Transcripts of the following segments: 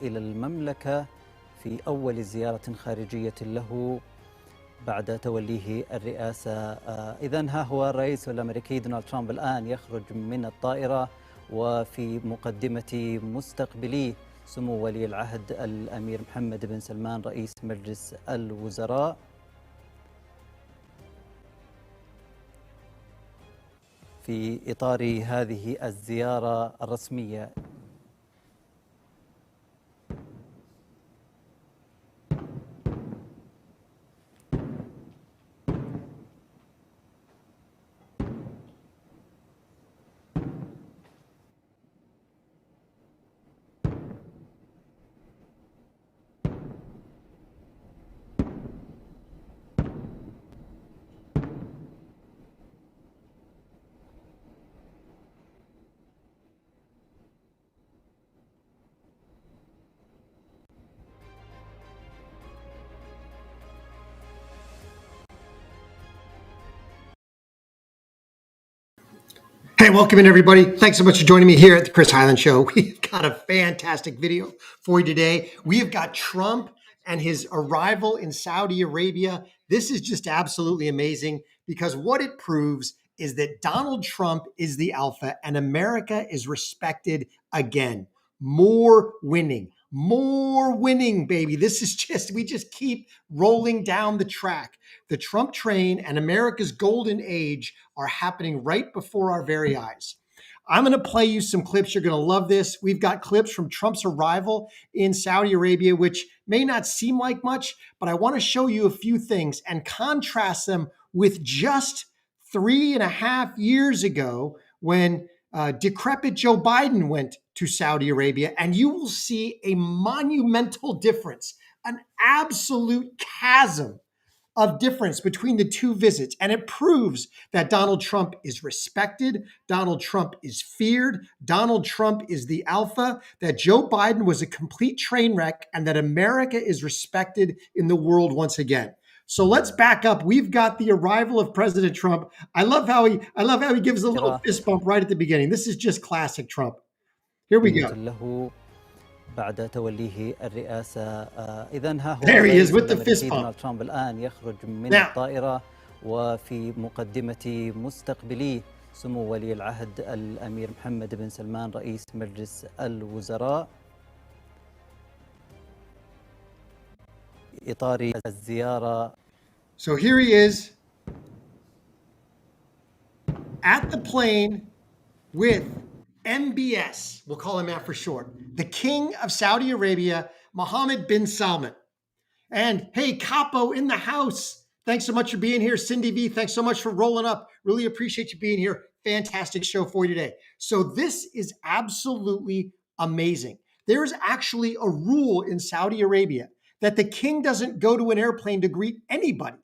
إلى المملكة في أول زيارة خارجية له بعد توليه الرئاسة. إذن ها هو الرئيس الأمريكي دونالد ترامب الآن يخرج من الطائرة، وفي مقدمة مستقبليه سمو ولي العهد الأمير محمد بن سلمان رئيس مجلس الوزراء. في إطار هذه الزيارة الرسمية Hey, welcome in everybody. Thanks so much for joining me here at the Chris Highland Show. We've got a fantastic video for you today. We have got Trump and his arrival in Saudi Arabia. This is just absolutely amazing because what it proves is that Donald Trump is the alpha and America is respected again. More winning, baby. This is we just keep rolling down the track. The Trump train and America's golden age are happening right before our very eyes. I'm going to play you some clips. You're going to love this. We've got clips from Trump's arrival in Saudi Arabia, which may not seem like much, but I want to show you a few things and contrast them with just 3.5 years ago when decrepit Joe Biden went to Saudi Arabia, and you will see a monumental difference, an absolute chasm of difference between the two visits. And it proves that Donald Trump is respected, Donald Trump is feared, Donald Trump is the alpha, that Joe Biden was a complete train wreck, and that America is respected in the world once again. So let's back up. We've got the arrival of President Trump. I love how he gives a little fist bump right at the beginning. This is just classic Trump. Here we go. بعد توليه الرئاسة. إذن ها هو There he is الرئيس with the fist الأمريكي bump. دونالد ترامب الآن يخرج من الطائرة، وفي مقدمة مستقبليه سمو ولي العهد الأمير محمد بن سلمان رئيس مجلس الوزراء. إطار الزيارة. So here he is at the plane with MBS, we'll call him that for short, the King of Saudi Arabia, Mohammed bin Salman. And hey, Capo in the house. Thanks so much for being here. Cindy V, thanks so much for rolling up. Really appreciate you being here. Fantastic show for you today. So this is absolutely amazing. There is actually a rule in Saudi Arabia that the king doesn't go to an airplane to greet anybody.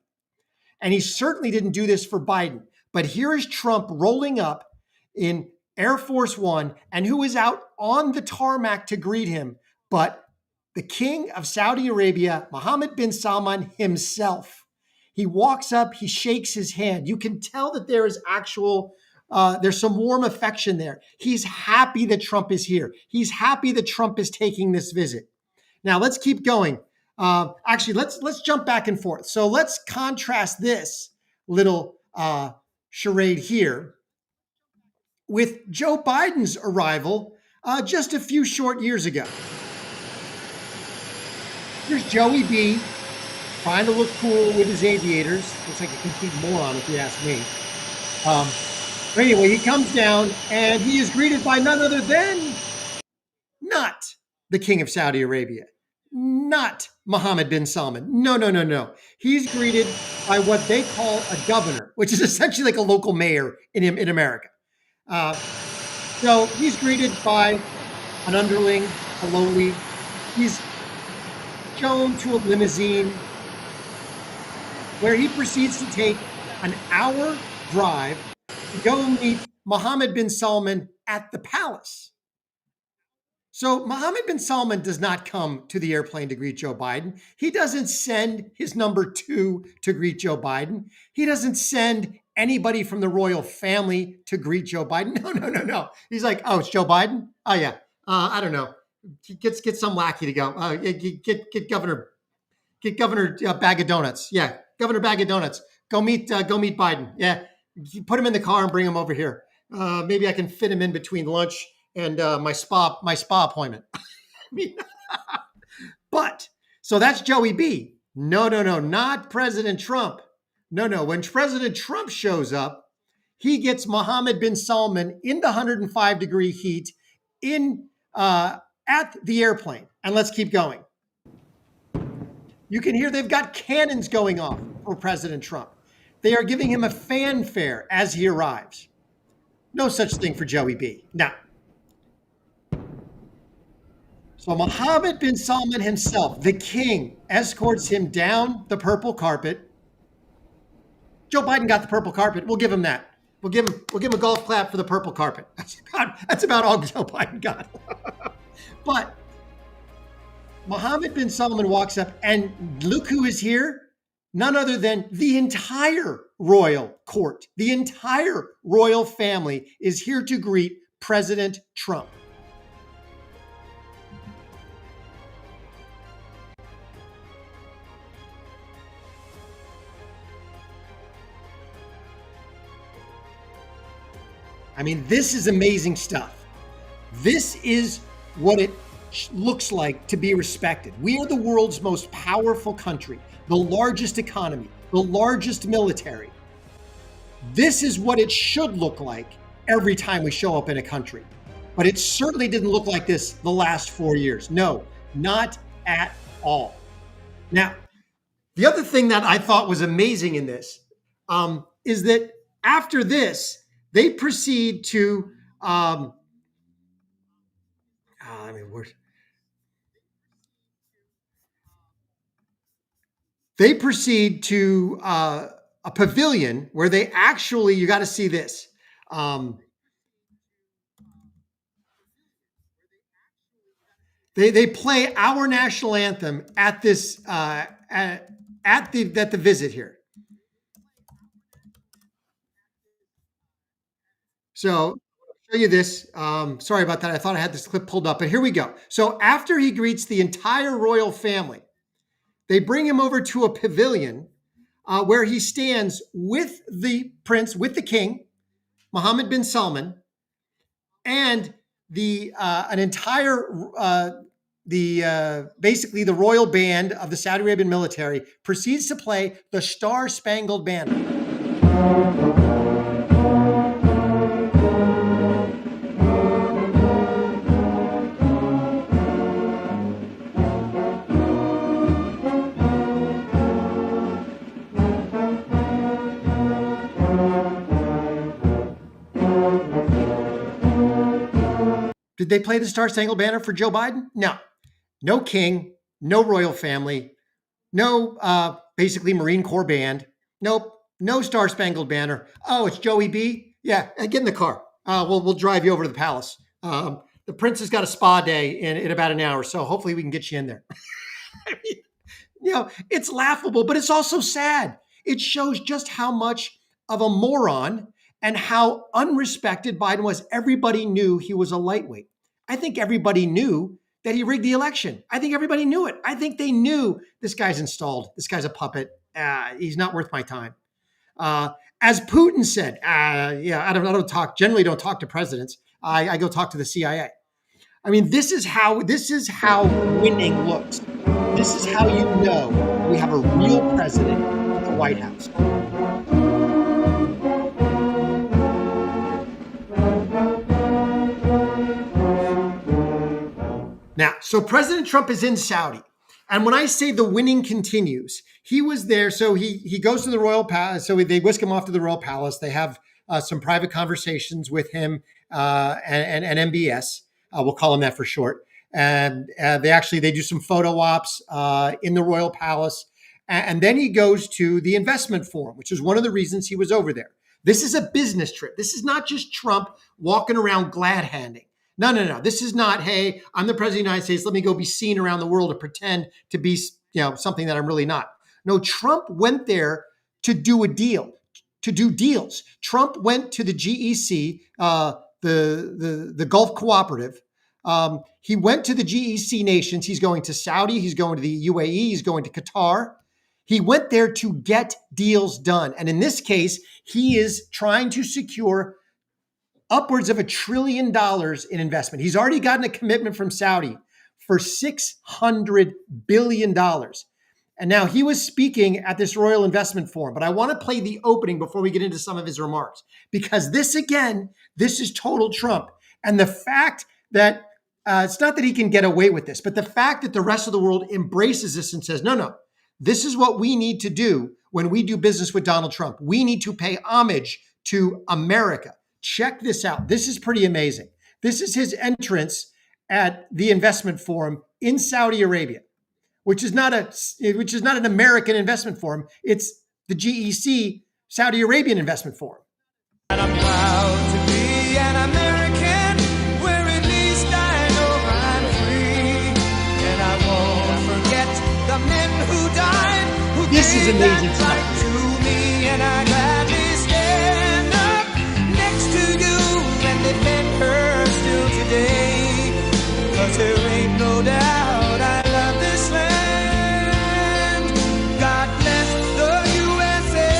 And he certainly didn't do this for Biden. But here is Trump rolling up in Air Force One, and who is out on the tarmac to greet him but the King of Saudi Arabia, Mohammed bin Salman himself. He walks up, he shakes his hand. You can tell that there is there's some warm affection there. He's happy that Trump is here. He's happy that Trump is taking this visit. Now let's keep going. Actually, let's jump back and forth. So let's contrast this little charade here with Joe Biden's arrival just a few short years ago. Here's Joey B trying to look cool with his aviators. Looks like a complete moron if you ask me. But anyway, he comes down and he is greeted by none other than not the King of Saudi Arabia, not Mohammed bin Salman. No. He's greeted by what they call a governor, which is essentially like a local mayor in America. So he's greeted by an underling, a lowly. He's shown to a limousine where he proceeds to take an hour drive to go meet Mohammed bin Salman at the palace. So Mohammed bin Salman does not come to the airplane to greet Joe Biden. He doesn't send his number 2 to greet Joe Biden. He doesn't send anybody from the royal family to greet Joe Biden. No. He's like, oh, it's Joe Biden? Oh, yeah. I don't know. Get some lackey to go. Get Governor Bag of Donuts. Yeah, Governor Bag of Donuts. Go meet Biden. Yeah, put him in the car and bring him over here. Maybe I can fit him in between lunch and my spa appointment. But so that's Joey B. No, not President Trump. No. When President Trump shows up, he gets Mohammed bin Salman in the 105-degree heat in at the airplane. And let's keep going. You can hear they've got cannons going off for President Trump. They are giving him a fanfare as he arrives. No such thing for Joey B. Now, so Mohammed bin Salman himself, the king, escorts him down the purple carpet. Joe Biden got the purple carpet. We'll give him that. We'll give him a golf clap for the purple carpet. That's about all Joe Biden got. But Mohammed bin Salman walks up, and look who is here. None other than the entire royal court. The entire royal family is here to greet President Trump. I mean, this is amazing stuff. This is what it looks like to be respected. We are the world's most powerful country, the largest economy, the largest military. This is what it should look like every time we show up in a country. But it certainly didn't look like this the last 4 years. No, not at all. Now, the other thing that I thought was amazing in this is that after this, they proceed to they proceed to a pavilion where they actually, you got to see this. They play our national anthem at this at the visit here. So I'll show you this. Sorry about that. I thought I had this clip pulled up, but here we go. So after he greets the entire royal family, they bring him over to a pavilion where he stands with the prince, with the king, Mohammed bin Salman, and an entire basically the royal band of the Saudi Arabian military proceeds to play the Star Spangled Banner. Did they play the Star Spangled Banner for Joe Biden? No. No king, no royal family, no basically Marine Corps band. Nope. No Star Spangled Banner. Oh, it's Joey B? Yeah, get in the car. We'll drive you over to the palace. The prince has got a spa day in about an hour, so hopefully we can get you in there. I mean, it's laughable, but it's also sad. It shows just how much of a moron and how unrespected Biden was. Everybody knew he was a lightweight. I think everybody knew that he rigged the election. I think everybody knew it. I think they knew this guy's installed. This guy's a puppet. He's not worth my time. As Putin said, I don't talk to presidents. I go talk to the CIA. I mean, this is how winning looks. This is how you know we have a real president at the White House. Now, so President Trump is in Saudi. And when I say the winning continues, he was there. So he goes to the royal palace. So they whisk him off to the royal palace. They have some private conversations with him and MBS. We'll call him that for short. And they do some photo ops in the royal palace. And then he goes to the investment forum, which is one of the reasons he was over there. This is a business trip. This is not just Trump walking around glad handing. No. This is not, hey, I'm the president of the United States. Let me go be seen around the world to pretend to be, something that I'm really not. No, Trump went there to do a deal, to do deals. Trump went to the GEC, the Gulf Cooperative, He went to the GEC nations. He's going to Saudi. He's going to the UAE. He's going to Qatar. He went there to get deals done. And in this case, he is trying to secure upwards of $1 trillion in investment. He's already gotten a commitment from Saudi for $600 billion. And now he was speaking at this Royal Investment Forum, but I want to play the opening before we get into some of his remarks, because this is total Trump. And the fact that it's not that he can get away with this, but the fact that the rest of the world embraces this and says, no, this is what we need to do when we do business with Donald Trump. We need to pay homage to America. Check this out. This is pretty amazing. This is his entrance at the investment forum in Saudi Arabia, which is not an American investment forum. It's the GEC Saudi Arabian investment forum. And I'm proud to be an American, where at least I know I'm free. And I won't forget the men who died, who This is gave amazing that stuff. right to me. And I gladly stand up next to you and defend her still today. 'Cause there ain't no doubt I love this land. God bless the USA.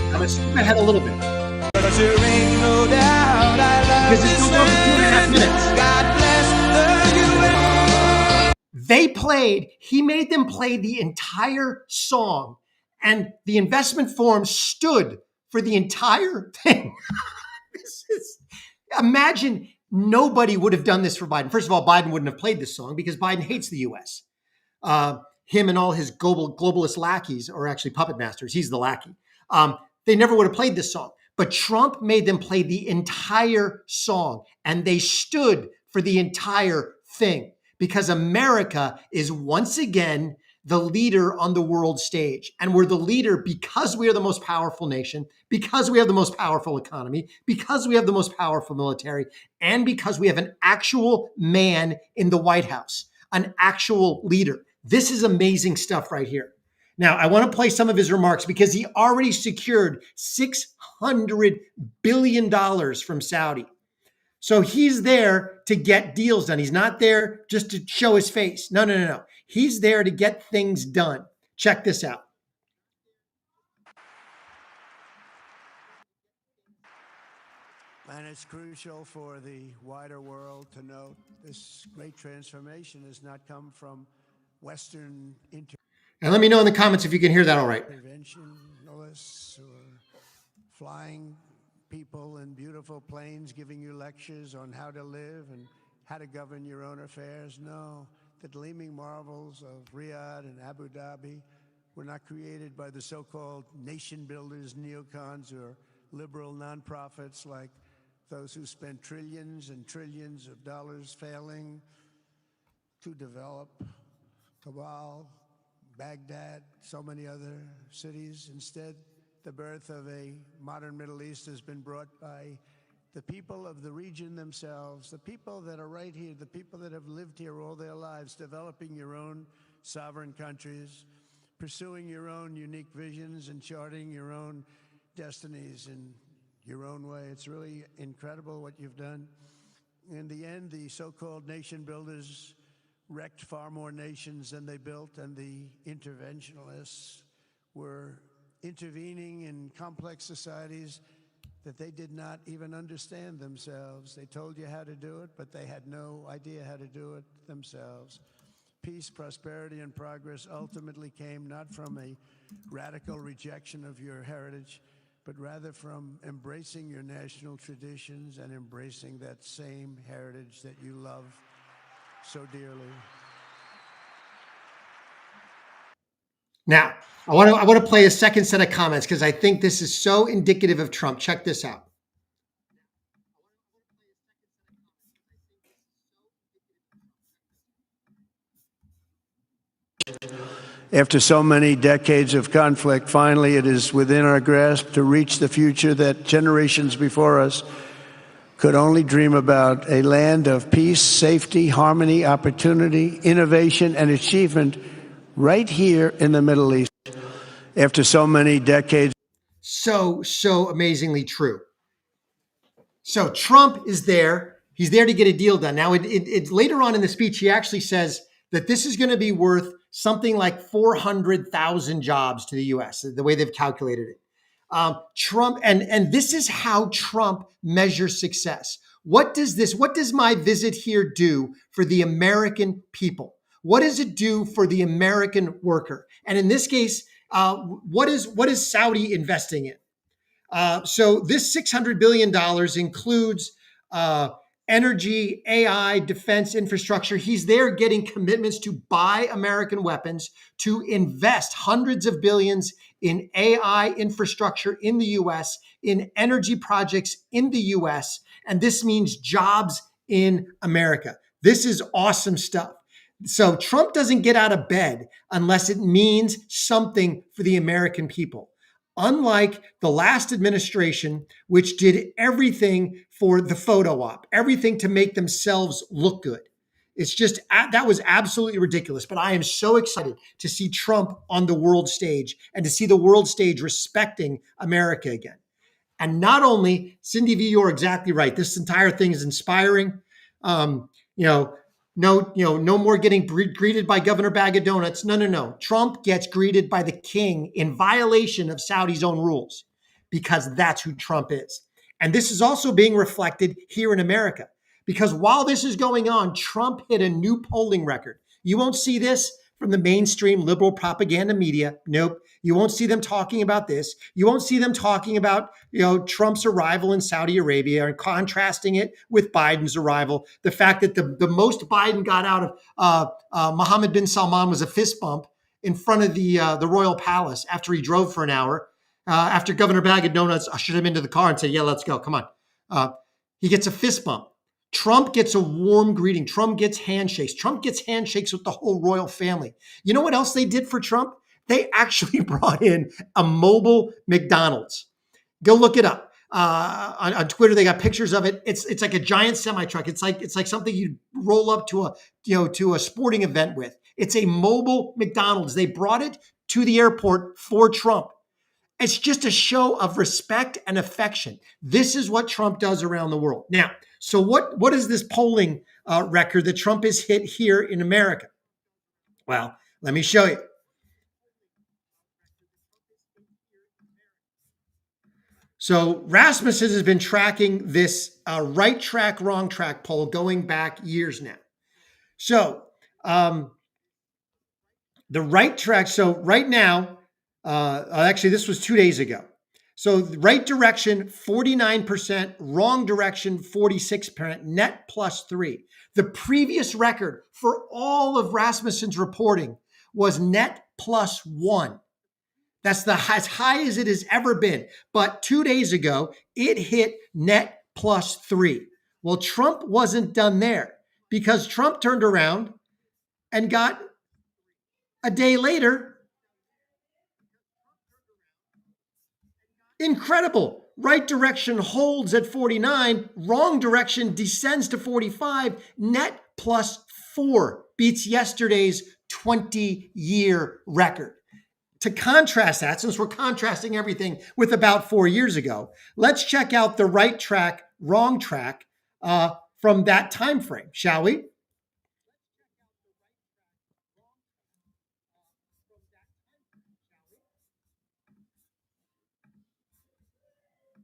I'm going to skip ahead a little bit. 'Cause there ain't no doubt I love Because it's this still over 2.5 minutes. land. God bless the USA. He made them play the entire song, and the investment forum stood for the entire thing. Imagine nobody would have done this for Biden. First of all, Biden wouldn't have played this song because Biden hates the US. Him and all his globalist lackeys are actually puppet masters. He's the lackey. They never would have played this song. But Trump made them play the entire song, and they stood for the entire thing because America is once again the leader on the world stage. And we're the leader because we are the most powerful nation, because we have the most powerful economy, because we have the most powerful military, and because we have an actual man in the White House, an actual leader. This is amazing stuff right here. Now, I want to play some of his remarks because he already secured $600 billion from Saudi. So he's there to get deals done. He's not there just to show his face. No. He's there to get things done. Check this out. And it's crucial for the wider world to note this great transformation has not come from Western And let me know in the comments if you can hear that all right. interventionists or flying people in beautiful planes giving you lectures on how to live and how to govern your own affairs. No, the gleaming marvels of Riyadh and Abu Dhabi were not created by the so-called nation builders, neocons, or liberal nonprofits like those who spent trillions and trillions of dollars failing to develop Kabul, Baghdad, so many other cities. Instead, the birth of a modern Middle East has been brought by the people of the region themselves, the people that are right here, the people that have lived here all their lives, developing your own sovereign countries, pursuing your own unique visions and charting your own destinies in your own way. It's really incredible what you've done. In the end, the so-called nation builders wrecked far more nations than they built, and the interventionists were intervening in complex societies that they did not even understand themselves. They told you how to do it, but they had no idea how to do it themselves. Peace, prosperity, and progress ultimately came not from a radical rejection of your heritage, but rather from embracing your national traditions and embracing that same heritage that you love so dearly. Now, I want to play a second set of comments because I think this is so indicative of Trump. Check this out. After so many decades of conflict, finally it is within our grasp to reach the future that generations before us could only dream about, a land of peace, safety, harmony, opportunity, innovation, and achievement right here in the Middle East. After so many decades. so amazingly true. So Trump is there. He's there to get a deal done. Now, later on in the speech, he actually says that this is going to be worth something like 400,000 jobs to the U.S., the way they've calculated it. Trump, and this is how Trump measures success. What does my visit here do for the American people? What does it do for the American worker? And in this case, what is Saudi investing in? So this $600 billion includes energy, AI, defense infrastructure. He's there getting commitments to buy American weapons, to invest hundreds of billions in AI infrastructure in the US, in energy projects in the US. And this means jobs in America. This is awesome stuff. So Trump doesn't get out of bed unless it means something for the American people. Unlike the last administration, which did everything for the photo op, everything to make themselves look good. It's just, that was absolutely ridiculous. But I am so excited to see Trump on the world stage and to see the world stage respecting America again. And not only, Cindy V, you're exactly right. This entire thing is inspiring. No more getting greeted by Governor Bag of Donuts. No. Trump gets greeted by the king in violation of Saudi's own rules, because that's who Trump is. And this is also being reflected here in America, because while this is going on, Trump hit a new polling record. You won't see this from the mainstream liberal propaganda media. Nope. You won't see them talking about this. You won't see them talking about, Trump's arrival in Saudi Arabia and contrasting it with Biden's arrival. The fact that the most Biden got out of Mohammed bin Salman was a fist bump in front of the royal palace after he drove for an hour, after Governor Bag of Donuts ushered him into the car and said, yeah, let's go. Come on. He gets a fist bump. Trump gets a warm greeting. Trump gets handshakes. Trump gets handshakes with the whole royal family. You know what else they did for Trump? They actually brought in a mobile McDonald's. Go look it up. On Twitter, they got pictures of it. It's like a giant semi-truck. It's like something you roll up to a sporting event with. It's a mobile McDonald's. They brought it to the airport for Trump. It's just a show of respect and affection. This is what Trump does around the world. Now, so what is this polling record that Trump has hit here in America? Well, let me show you. So Rasmussen has been tracking this right track, wrong track poll going back years now. So the right track, so right now, actually this was 2 days ago. So the right direction, 49%, wrong direction, 46%, net +3. The previous record for all of Rasmussen's reporting was net +1. That's as high as it has ever been. But 2 days ago, it hit net +3. Well, Trump wasn't done there, because Trump turned around and got a day later. Incredible. Right direction holds at 49. Wrong direction descends to 45. Net +4 beats yesterday's 20-year record. To contrast that, since we're contrasting everything with about 4 years ago, let's check out the right track, wrong track from that time frame, shall we?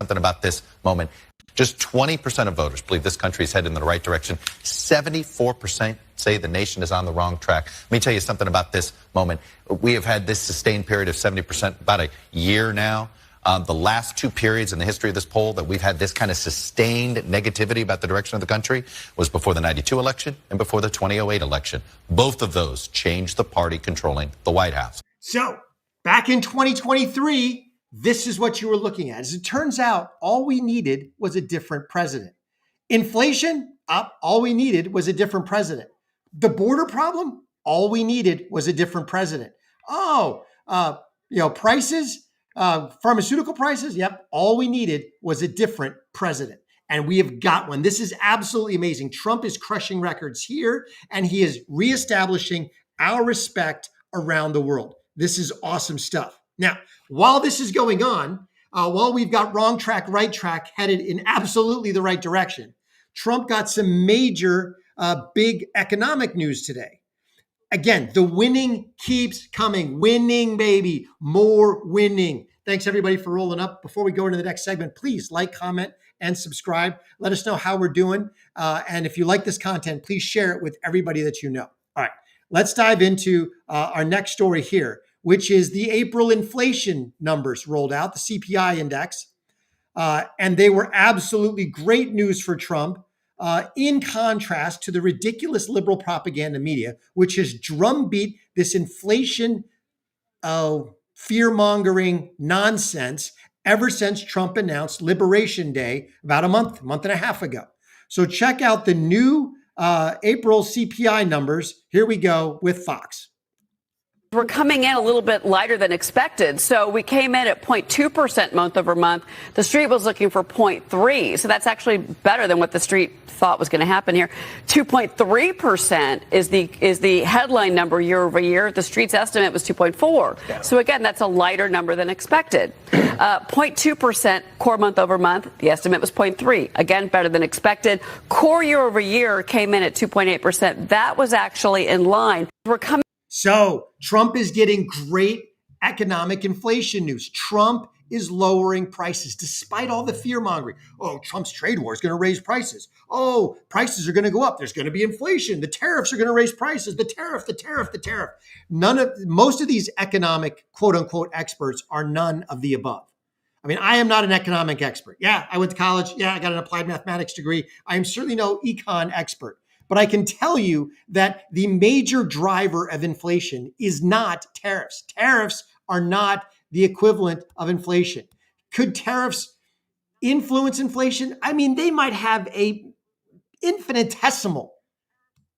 Something about this moment. Just 20% of voters believe this country is headed in the right direction. 74% say the nation is on the wrong track. Let me tell you something about this moment. We have had this sustained period of 70%, about a year now. The last two periods in the history of this poll that we've had this kind of sustained negativity about the direction of the country was before the 92 election and before the 2008 election. Both of those changed the party controlling the White House. So back in 2023, this is what you were looking at. As it turns out, all we needed was a different president. Inflation, up. All we needed was a different president. The border problem, all we needed was a different president. Prices, pharmaceutical prices, yep. All we needed was a different president. And we have got one. This is absolutely amazing. Trump is crushing records here, and he is reestablishing our respect around the world. This is awesome stuff. Now, while this is going on, while we've got wrong track, right track headed in absolutely the right direction, Trump got some major big economic news today. Again, the winning keeps coming. Winning, baby. More winning. Thanks, everybody, for rolling up. Before we go into the next segment, please like, comment, and subscribe. Let us know how we're doing. And if you like this content, please share it with everybody that you know. All right, let's dive into our next story here, which is the April inflation numbers rolled out, the CPI index. And they were absolutely great news for Trump. In contrast to the ridiculous liberal propaganda media, which has drumbeat this inflation fear-mongering nonsense ever since Trump announced Liberation Day about a month and a half ago. So check out the new April CPI numbers. Here we go with Fox. We're coming in a little bit lighter than expected. So we came in at 0.2% month over month. The street was looking for 0.3. So that's actually better than what the street thought was going to happen here. 2.3% is the headline number year over year. The street's estimate was 2.4. Yeah. So again, that's a lighter number than expected. 0.2% core month over month. The estimate was 0.3. Again, better than expected. Core year over year came in at 2.8%. That was actually in line. We're coming. So Trump is getting great economic inflation news. Trump is lowering prices despite all the fear mongering. Oh, Trump's trade war is going to raise prices. Oh, prices are going to go up. There's going to be inflation. The tariffs are going to raise prices. The tariff. Most of these economic quote unquote experts are none of the above. I mean, I am not an economic expert. Yeah, I went to college. Yeah, I got an applied mathematics degree. I am certainly no econ expert. But I can tell you that the major driver of inflation is not tariffs. Tariffs are not the equivalent of inflation. Could tariffs influence inflation? I mean, they might have a infinitesimal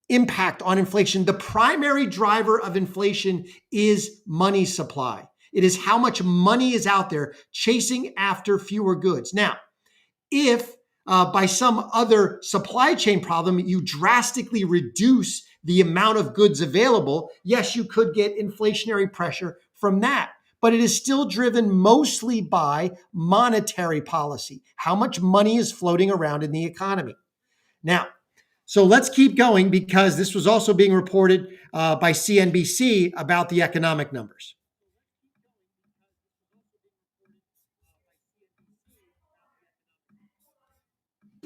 impact on inflation. The primary driver of inflation is money supply. It is how much money is out there chasing after fewer goods. Now, if by some other supply chain problem, you drastically reduce the amount of goods available, yes, you could get inflationary pressure from that. But it is still driven mostly by monetary policy, how much money is floating around in the economy. Now, so let's keep going because this was also being reported by CNBC about the economic numbers.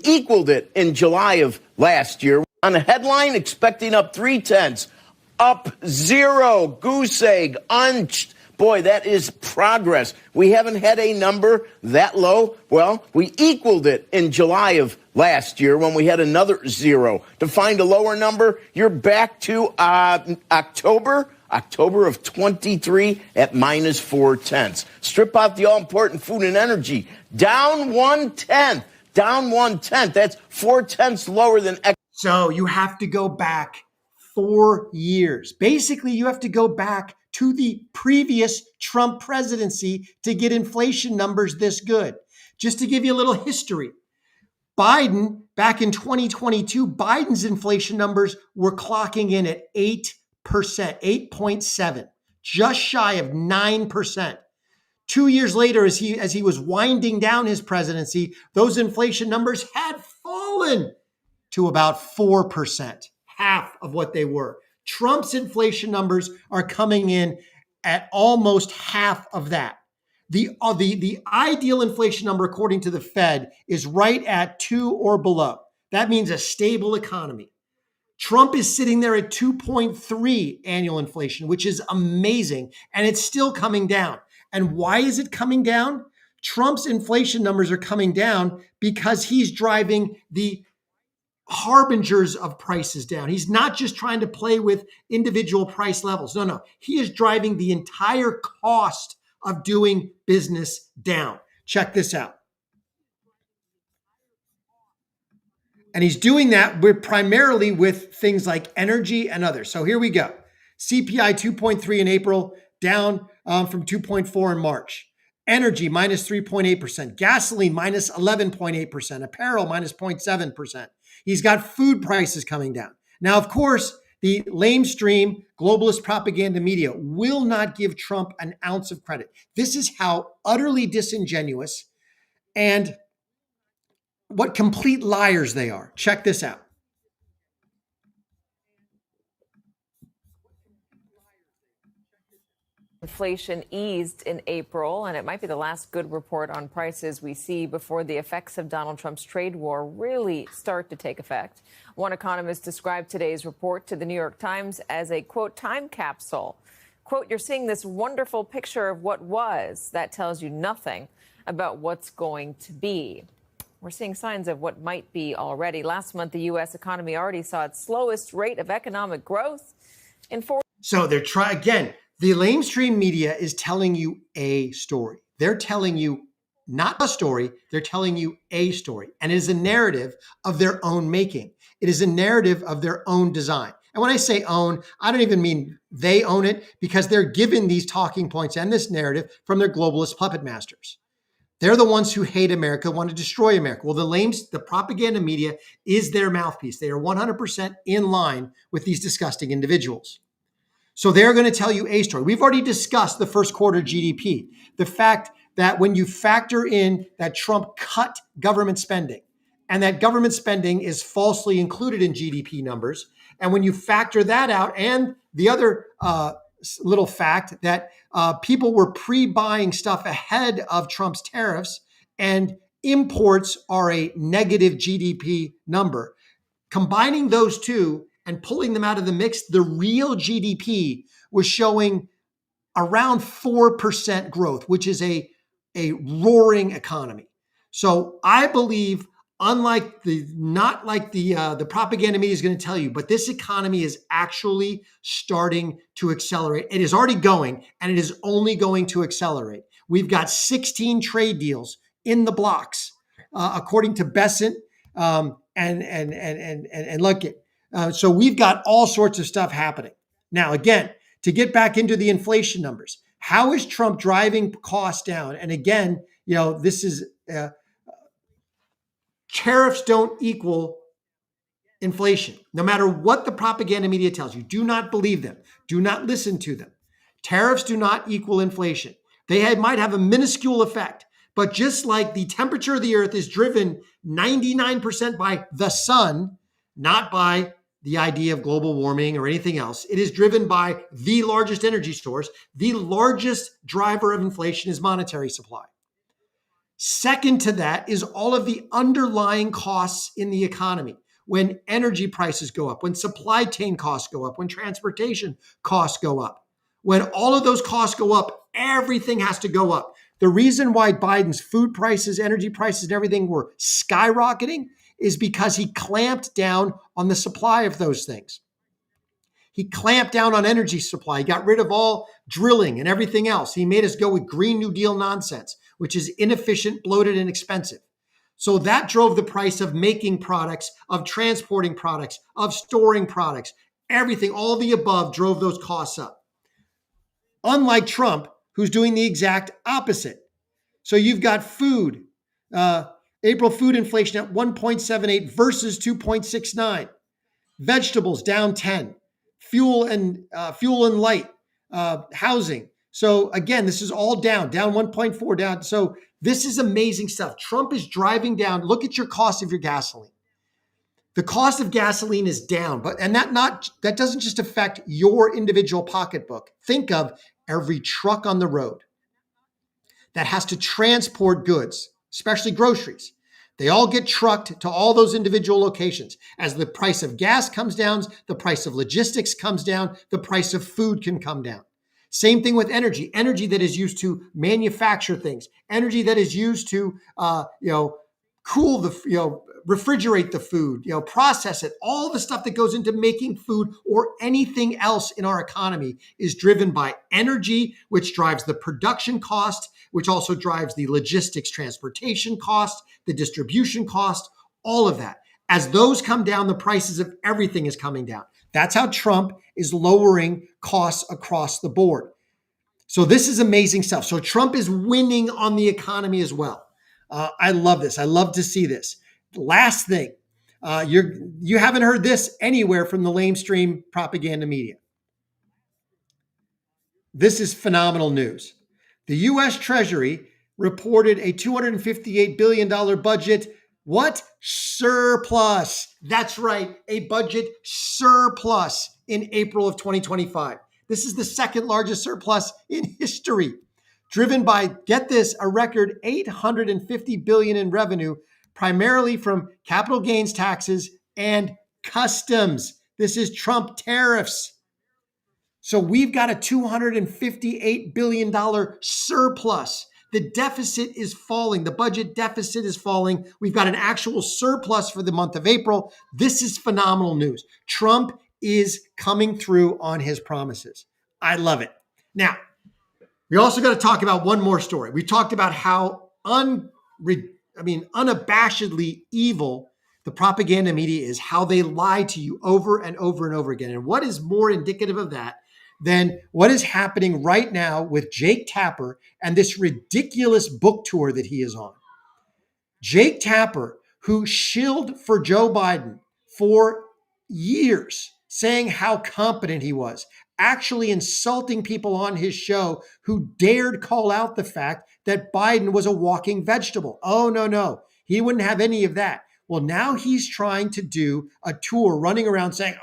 Equaled it in July of last year. On the headline, expecting up 0.3, up 0, goose egg, unched. Boy, that is progress. We haven't had a number that low. Well, we equaled it in July of last year when we had another 0. To find a lower number, you're back to October of 23 at minus 0.4. Strip out the all-important food and energy, down 1/10. Down 1/10. That's 0.4 lower than. So you have to go back 4 years. Basically, you have to go back to the previous Trump presidency to get inflation numbers this good. Just to give you a little history, Biden, back in 2022, Biden's inflation numbers were clocking in at 8%, 8.7, just shy of 9%. 2 years later, as he was winding down his presidency, those inflation numbers had fallen to about 4%, half of what they were. Trump's inflation numbers are coming in at almost half of that. The ideal inflation number, according to the Fed, is right at 2 or below. That means a stable economy. Trump is sitting there at 2.3 annual inflation, which is amazing, and it's still coming down. And why is it coming down? Trump's inflation numbers are coming down because he's driving the harbingers of prices down. He's not just trying to play with individual price levels. No. He is driving the entire cost of doing business down. Check this out. And he's doing that primarily with things like energy and others. So here we go. CPI 2.3 in April, down from 2.4 in March. Energy minus 3.8%. Gasoline minus 11.8%. Apparel minus 0.7%. He's got food prices coming down. Now, of course, the lamestream globalist propaganda media will not give Trump an ounce of credit. This is how utterly disingenuous and what complete liars they are. Check this out. Inflation eased in April, and it might be the last good report on prices we see before the effects of Donald Trump's trade war really start to take effect. One economist described today's report to the New York Times as a, quote, time capsule. Quote, you're seeing this wonderful picture of what was. That tells you nothing about what's going to be. We're seeing signs of what might be already. Last month, the U.S. economy already saw its slowest rate of economic growth in 4 So they're trying again. The lamestream media is telling you a story. They're telling you not a story, they're telling you a story. And it is a narrative of their own making. It is a narrative of their own design. And when I say own, I don't even mean they own it, because they're given these talking points and this narrative from their globalist puppet masters. They're the ones who hate America, want to destroy America. Well, the propaganda media is their mouthpiece. They are 100% in line with these disgusting individuals. So they're going to tell you a story. We've already discussed the first quarter GDP. The fact that when you factor in that Trump cut government spending, and that government spending is falsely included in GDP numbers, and when you factor that out, and the other little fact that people were pre-buying stuff ahead of Trump's tariffs, and imports are a negative GDP number. Combining those two and pulling them out of the mix, the real GDP was showing around 4% growth, which is a roaring economy. So I believe, not like the propaganda media is going to tell you, but this economy is actually starting to accelerate. It is already going, and it is only going to accelerate. We've got 16 trade deals in the blocks, according to Besant and Luckett. So we've got all sorts of stuff happening. Now, again, to get back into the inflation numbers, how is Trump driving costs down? And again, this is tariffs don't equal inflation. No matter what the propaganda media tells you, do not believe them. Do not listen to them. Tariffs do not equal inflation. They might have a minuscule effect, but just like the temperature of the earth is driven 99% by the sun, not by the idea of global warming or anything else. It is driven by the largest energy source. The largest driver of inflation is monetary supply. Second to that is all of the underlying costs in the economy. When energy prices go up, when supply chain costs go up, when transportation costs go up, when all of those costs go up, everything has to go up. The reason why Biden's food prices, energy prices, and everything were skyrocketing is because he clamped down on the supply of those things. He clamped down on energy supply. He got rid of all drilling and everything else. He made us go with Green New Deal nonsense, which is inefficient, bloated, and expensive. So that drove the price of making products, of transporting products, of storing products. Everything, all the above drove those costs up. Unlike Trump, who's doing the exact opposite. So you've got food, April food inflation at 1.78 versus 2.69. Vegetables down 10. Fuel and light, housing. So again, this is all down 1.4 down. So this is amazing stuff. Trump is driving down. Look at your cost of your gasoline. The cost of gasoline is down, that doesn't just affect your individual pocketbook. Think of every truck on the road that has to transport goods, especially groceries. They all get trucked to all those individual locations. As the price of gas comes down, the price of logistics comes down, the price of food can come down. Same thing with energy that is used to manufacture things, energy that is used to, cool refrigerate the food, process it. All the stuff that goes into making food or anything else in our economy is driven by energy, which drives the production cost, which also drives the logistics transportation cost, the distribution cost, all of that. As those come down, the prices of everything is coming down. That's how Trump is lowering costs across the board. So this is amazing stuff. So Trump is winning on the economy as well. I love this. I love to see this. Last thing, You haven't heard this anywhere from the lamestream propaganda media. This is phenomenal news. The U.S. Treasury reported a $258 billion budget. What? Surplus. That's right, a budget surplus in April of 2025. This is the second largest surplus in history, driven by, get this, a record $850 billion in revenue, primarily from capital gains taxes and customs. This is Trump tariffs. So we've got a $258 billion surplus. The deficit is falling. The budget deficit is falling. We've got an actual surplus for the month of April. This is phenomenal news. Trump is coming through on his promises. I love it. Now, we also got to talk about one more story. We talked about how unabashedly evil the propaganda media is, how they lie to you over and over and over again. And what is more indicative of that than what is happening right now with Jake Tapper and this ridiculous book tour that he is on? Jake Tapper, who shilled for Joe Biden for years, saying how competent he was, actually insulting people on his show who dared call out the fact that Biden was a walking vegetable. Oh, no, he wouldn't have any of that. Well, now he's trying to do a tour running around saying,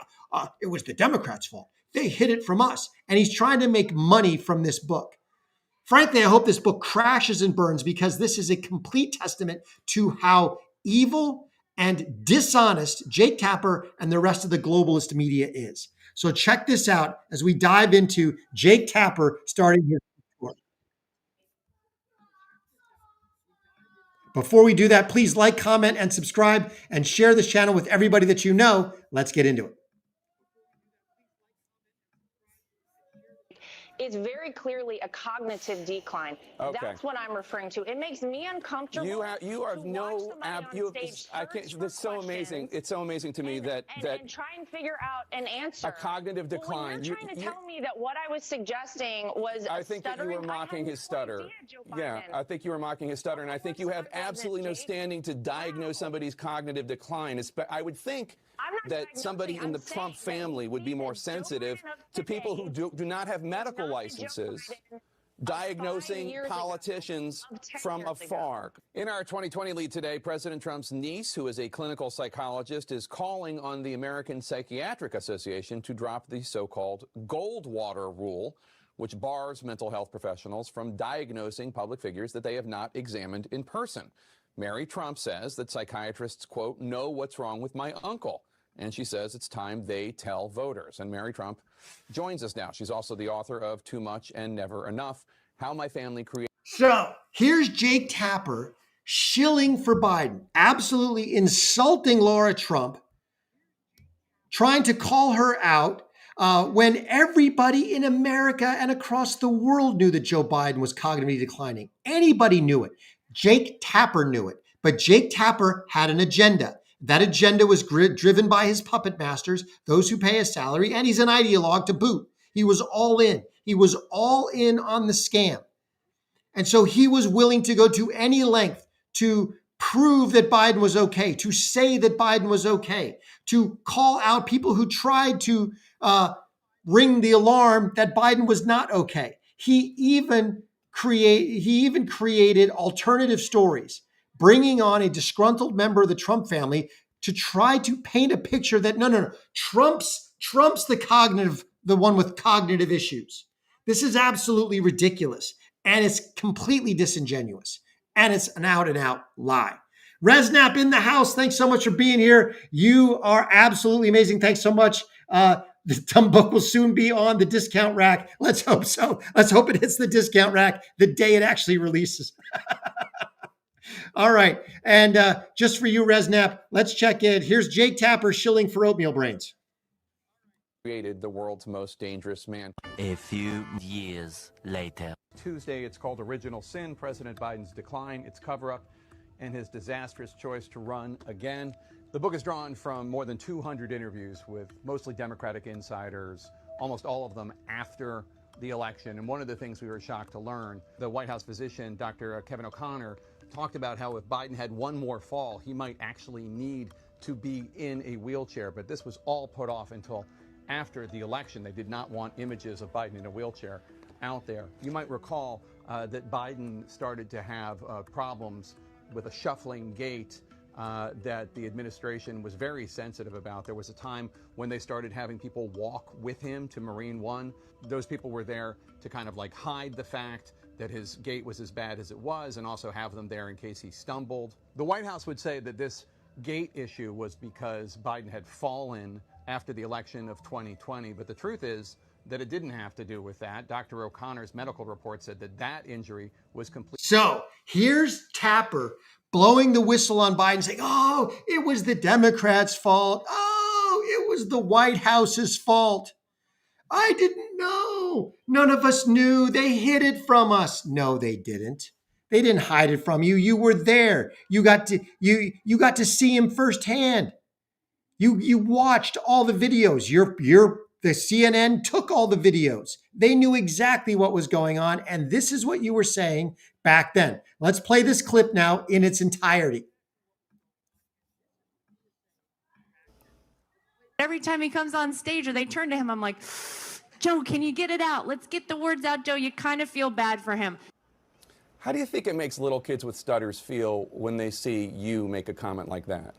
it was the Democrats' fault. They hid it from us. And he's trying to make money from this book. Frankly, I hope this book crashes and burns, because this is a complete testament to how evil and dishonest Jake Tapper and the rest of the globalist media is. So check this out as we dive into Jake Tapper starting his tour. Before we do that, please like, comment, and subscribe, and share this channel with everybody that you know. Let's get into it. Is very clearly a cognitive decline. Okay. That's what I'm referring to. It makes me uncomfortable. You are no. I can't. That's so amazing. It's so amazing to me that try and figure out an answer. A cognitive decline. Well, you're trying to tell me that what I was suggesting was. I think that you were mocking his stutter. Yeah, I think you were mocking his stutter, and I think you have absolutely no standing to diagnose somebody's cognitive decline. I would think that somebody in the Trump family would be more sensitive to people who do not have medical licenses diagnosing politicians from afar. In our 2020 lead today, President Trump's niece, who is a clinical psychologist, is calling on the American Psychiatric Association to drop the so-called Goldwater rule, which bars mental health professionals from diagnosing public figures that they have not examined in person. Mary Trump says that psychiatrists, quote, know what's wrong with my uncle. And she says it's time they tell voters. And Mary Trump joins us now. She's also the author of Too Much and Never Enough, How My Family Created. So here's Jake Tapper shilling for Biden, absolutely insulting Laura Trump, trying to call her out when everybody in America and across the world knew that Joe Biden was cognitively declining. Anybody knew it. Jake Tapper knew it. But Jake Tapper had an agenda. That agenda was driven by his puppet masters, those who pay his salary, and he's an ideologue to boot. He was all in. He was all in on the scam. And so he was willing to go to any length to prove that Biden was okay, to say that Biden was okay, to call out people who tried to ring the alarm that Biden was not okay. He even created alternative stories, bringing on a disgruntled member of the Trump family to try to paint a picture that no, Trump's the one with cognitive issues. This is absolutely ridiculous, and it's completely disingenuous, and it's an out and out lie. Resnap in the house. Thanks so much for being here. You are absolutely amazing. Thanks so much. The dumb book will soon be on the discount rack. Let's hope so. Let's hope it hits the discount rack the day it actually releases. All right. And just for you, Resnap, let's check in. Here's Jake Tapper shilling for oatmeal brains. Created the world's most dangerous man. A few years later. Tuesday, it's called Original Sin, President Biden's decline, its cover-up, and his disastrous choice to run again. The book is drawn from more than 200 interviews with mostly Democratic insiders, almost all of them after the election. And one of the things we were shocked to learn, the White House physician, Dr. Kevin O'Connor, talked about how if Biden had one more fall, he might actually need to be in a wheelchair, but this was all put off until after the election. They did not want images of Biden in a wheelchair out there. You might recall that Biden started to have problems with a shuffling gait that the administration was very sensitive about. There was a time when they started having people walk with him to Marine One. Those people were there to kind of like hide the fact that his gait was as bad as it was and also have them there in case he stumbled. The White House would say that this gait issue was because Biden had fallen after the election of 2020, but the truth is that it didn't have to do with that. Dr. O'Connor's medical report said that that injury was complete. So here's Tapper blowing the whistle on Biden, saying, oh, it was the Democrats' fault. Oh, it was the White House's fault. I didn't know. None of us knew. They hid it from us. No, they didn't. They didn't hide it from you. You were there. You got to see him firsthand. You watched all the videos. The CNN took all the videos. They knew exactly what was going on, and this is what you were saying back then. Let's play this clip now in its entirety. Every time he comes on stage or they turn to him, I'm like, Joe, can you get it out? Let's get the words out, Joe. You kind of feel bad for him. How do you think it makes little kids with stutters feel when they see you make a comment like that?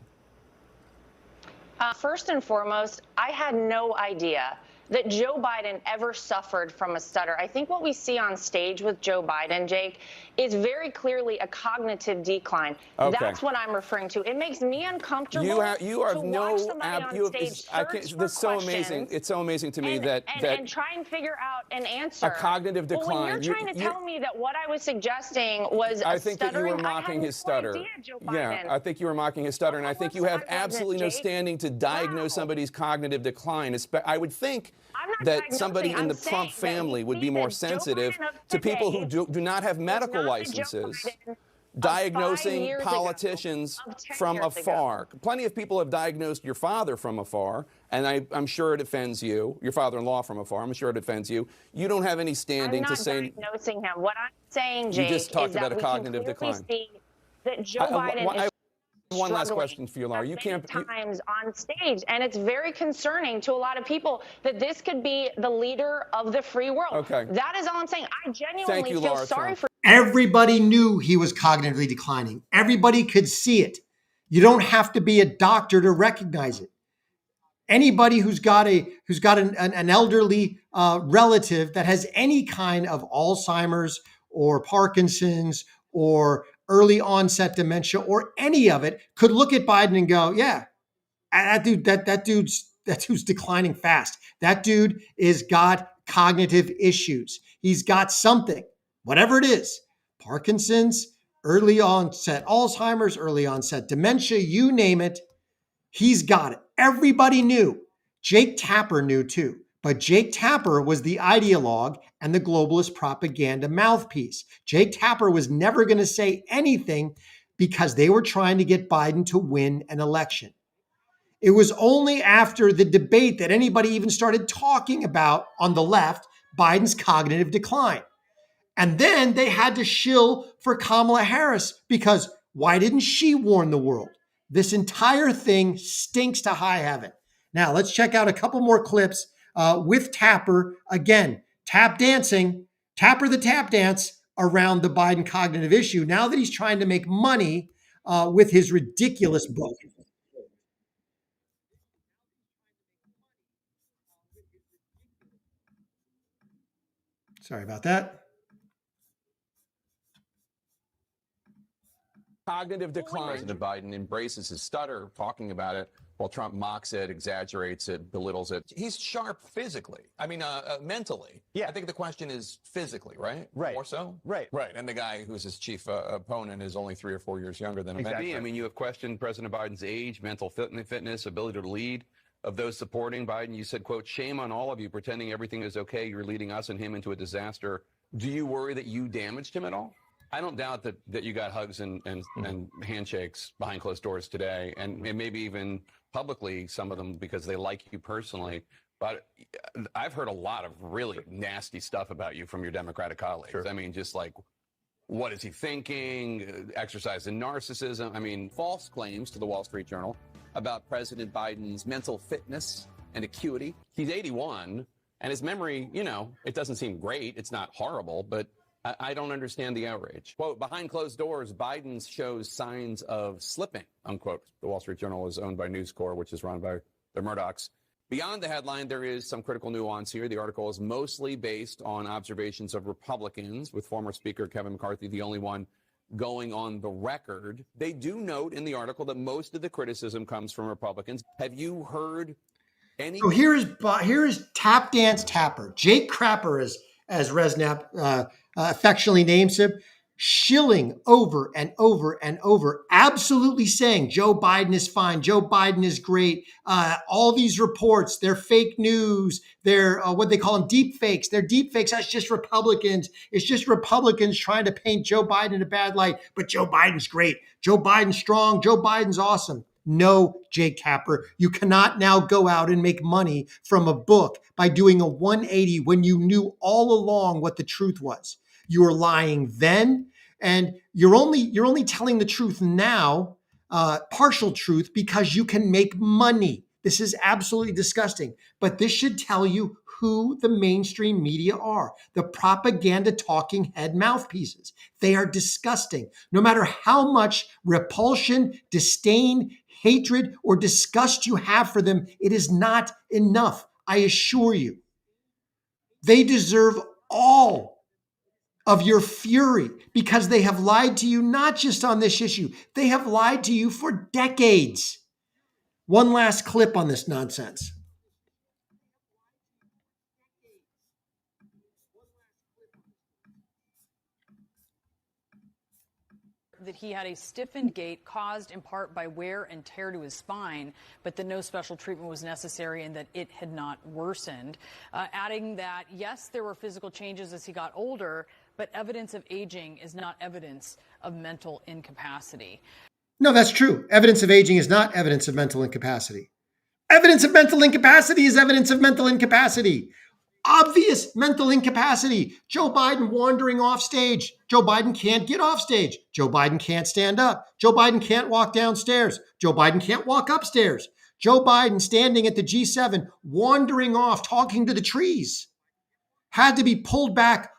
First and foremost, I had no idea that Joe Biden ever suffered from a stutter. I think what we see on stage with Joe Biden, Jake, is very clearly a cognitive decline. Okay. That's what I'm referring to. It makes me uncomfortable You have to watch somebody on stage search for that's so amazing. questions It's so amazing to me and try and figure out an answer. A cognitive decline. But when you're trying to tell me that what I was suggesting was I think that you were mocking his stutter. Yeah, I think you were mocking his stutter, and I think you have absolutely no standing to diagnose somebody's cognitive decline. I would think that somebody in the Trump family would be more sensitive to people who do not have medical licenses diagnosing politicians from afar. Plenty of people have diagnosed your father from afar, and I'm sure it offends you. Your father-in-law from afar. I'm sure it offends you. You don't have any standing to say. I'm not diagnosing him. What I'm saying, Jake, you just talked is about that a cognitive decline. See that Joe Biden is one last question for you, Laura. You can't times on stage, and it's very concerning to a lot of people that this could be the leader of the free world. Okay. That is all I'm saying. I genuinely feel sorry for. Everybody knew he was cognitively declining. Everybody could see it. You don't have to be a doctor to recognize it. Anybody who's got an elderly relative that has any kind of Alzheimer's or Parkinson's or early onset dementia or any of it could look at Biden and go, yeah, that dude's declining fast. That dude is got cognitive issues. He's got something, whatever it is, Parkinson's, early onset Alzheimer's, early onset dementia, you name it. He's got it. Everybody knew. Jake Tapper knew too. But Jake Tapper was the ideologue and the globalist propaganda mouthpiece. Jake Tapper was never going to say anything because they were trying to get Biden to win an election. It was only after the debate that anybody even started talking about, on the left, Biden's cognitive decline. And then they had to shill for Kamala Harris because why didn't she warn the world? This entire thing stinks to high heaven. Now, let's check out a couple more clips with Tapper. Again, Tapper the tap dance around the Biden cognitive issue now that he's trying to make money with his ridiculous book. Sorry about that. Cognitive decline. President Biden embraces his stutter, talking about it, while Trump mocks it, exaggerates it, belittles it. He's sharp physically. I mean, mentally. Yeah. I think the question is physically, right? Right. More so? Right. Right. And the guy who's his chief opponent is only 3 or 4 years younger than him. Exactly. I mean, you have questioned President Biden's age, mental fitness, ability to lead. Of those supporting Biden, you said, quote, shame on all of you pretending everything is okay. You're leading us and him into a disaster. Do you worry that you damaged him at all? I don't doubt that you got hugs and handshakes behind closed doors today, and maybe even publicly, some of them because they like you personally. But I've heard a lot of really nasty stuff about you from your Democratic colleagues. Sure. I mean, just like What is he thinking? Exercise in narcissism. I mean, false claims to the Wall Street Journal about President Biden's mental fitness and acuity. He's 81, and his memory, it doesn't seem great. It's not horrible, but I don't understand the outrage. Quote, behind closed doors, Biden shows signs of slipping, unquote. The Wall Street Journal is owned by News Corp, which is run by the Murdochs. Beyond the headline, there is some critical nuance here. The article is mostly based on observations of Republicans, with former Speaker Kevin McCarthy the only one going on the record. They do note in the article that most of the criticism comes from Republicans. Have you heard any? So here is Tap Dance Tapper, Jake Crapper, as Resnap affectionately names him, shilling over and over and over, absolutely saying Joe Biden is fine, Joe Biden is great. All these reports, they're fake news, they're what they call them deep fakes. They're deep fakes. That's just Republicans. It's just Republicans trying to paint Joe Biden in a bad light. But Joe Biden's great. Joe Biden's strong. Joe Biden's awesome. No, Jake Tapper, you cannot now go out and make money from a book by doing a 180 when you knew all along what the truth was. You were lying then, and you're only telling the truth now, partial truth, because you can make money. This is absolutely disgusting. But this should tell you who the mainstream media are, the propaganda talking head mouthpieces. They are disgusting. No matter how much repulsion, disdain, hatred, or disgust you have for them, it is not enough. I assure you. They deserve all of your fury because they have lied to you, not just on this issue. They have lied to you for decades. One last clip on this nonsense. That he had a stiffened gait caused in part by wear and tear to his spine, but that no special treatment was necessary and that it had not worsened. Adding that, yes, there were physical changes as he got older, but evidence of aging is not evidence of mental incapacity. No, that's true. Evidence of aging is not evidence of mental incapacity. Evidence of mental incapacity is evidence of mental incapacity. Obvious mental incapacity. Joe Biden wandering off stage. Joe Biden can't get off stage. Joe Biden can't stand up. Joe Biden can't walk downstairs. Joe Biden can't walk upstairs. Joe Biden standing at the G7, wandering off, talking to the trees. Had to be pulled back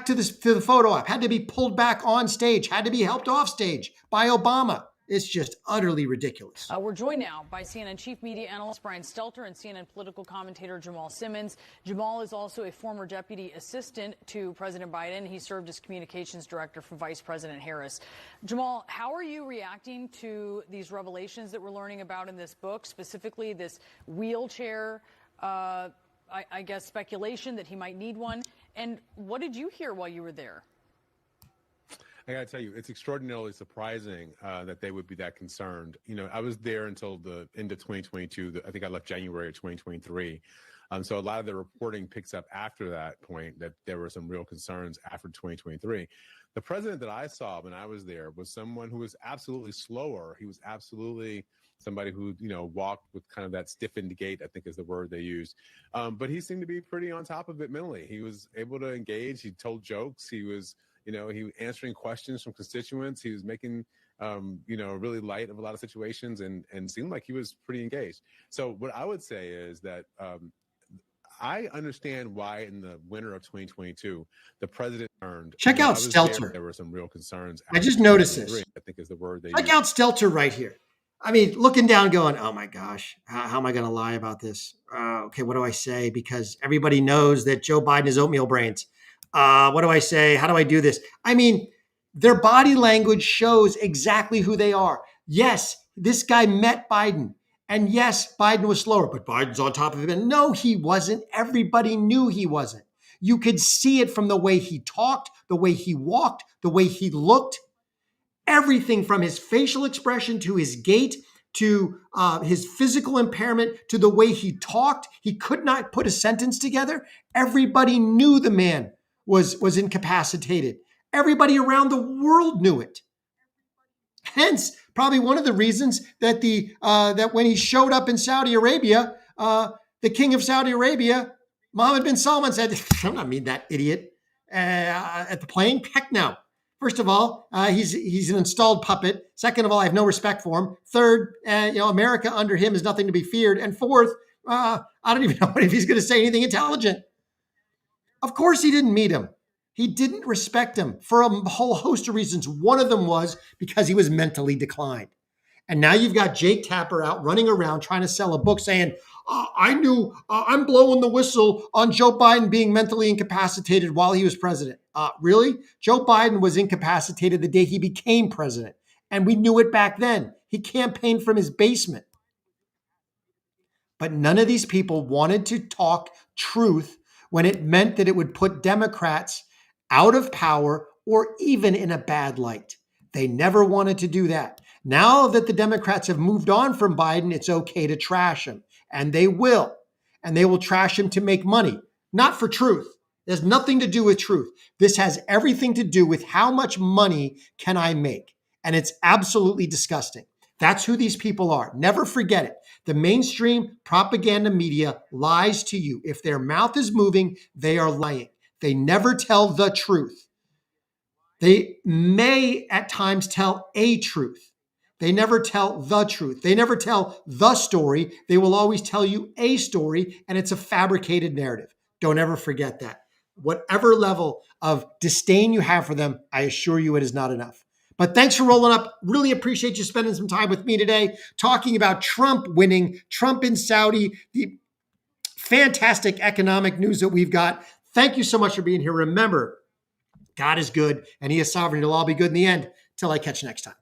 to the photo op, had to be pulled back on stage, had to be helped off stage by Obama. It's just utterly ridiculous. We're joined now by CNN chief media analyst Brian Stelter and CNN political commentator Jamal Simmons. Jamal is also a former deputy assistant to President Biden. He served as communications director for Vice President Harris. Jamal, how are you reacting to these revelations that we're learning about in this book, specifically this wheelchair, I guess, speculation that he might need one? And what did you hear while you were there? I got to tell you, it's extraordinarily surprising that they would be that concerned. I was there until the end of 2022. I think I left January of 2023. So a lot of the reporting picks up after that point that there were some real concerns after 2023. The president that I saw when I was there was someone who was absolutely slower. He was absolutely somebody who, walked with kind of that stiffened gait, I think is the word they used. But he seemed to be pretty on top of it mentally. He was able to engage. He told jokes. He was he was answering questions from constituents. He was making, really light of a lot of situations and seemed like he was pretty engaged. So what I would say is that I understand why in the winter of 2022, the president earned. Check out Stelter. There were some real concerns. I just noticed this. I think is the word they Check used. out Stelter right here. I mean, looking down going, oh my gosh, how am I going to lie about this? Okay, what do I say? Because everybody knows that Joe Biden is oatmeal brains. What do I say? How do I do this? I mean, their body language shows exactly who they are. Yes, this guy met Biden. And yes, Biden was slower, but Biden's on top of him. No, he wasn't. Everybody knew he wasn't. You could see it from the way he talked, the way he walked, the way he looked. Everything from his facial expression to his gait to his physical impairment to the way he talked. He could not put a sentence together. Everybody knew the man was incapacitated. Everybody around the world knew it. Hence, probably one of the reasons that that when he showed up in Saudi Arabia, the king of Saudi Arabia, Mohammed bin Salman, said, "I don't mean that idiot at the plane. Heck no. First of all, he's an installed puppet. Second of all, I have no respect for him. Third, America under him is nothing to be feared. And fourth, I don't even know if he's going to say anything intelligent. Of course he didn't meet him. He didn't respect him for a whole host of reasons. One of them was because he was mentally declined. And now you've got Jake Tapper out running around trying to sell a book saying, I'm blowing the whistle on Joe Biden being mentally incapacitated while he was president. Really? Joe Biden was incapacitated the day he became president. And we knew it back then. He campaigned from his basement. But none of these people wanted to talk truth when it meant that it would put Democrats out of power or even in a bad light. They never wanted to do that. Now that the Democrats have moved on from Biden, it's okay to trash him. And they will. And they will trash him to make money, not for truth. There's nothing to do with truth. This has everything to do with how much money can I make? And it's absolutely disgusting. That's who these people are. Never forget it. The mainstream propaganda media lies to you. If their mouth is moving, they are lying. They never tell the truth. They may at times tell a truth. They never tell the truth. They never tell the story. They will always tell you a story, and it's a fabricated narrative. Don't ever forget that. Whatever level of disdain you have for them, I assure you it is not enough. But thanks for rolling up. Really appreciate you spending some time with me today, talking about Trump winning, Trump in Saudi, the fantastic economic news that we've got. Thank you so much for being here. Remember, God is good and he is sovereign. It'll all be good in the end. Till I catch you next time.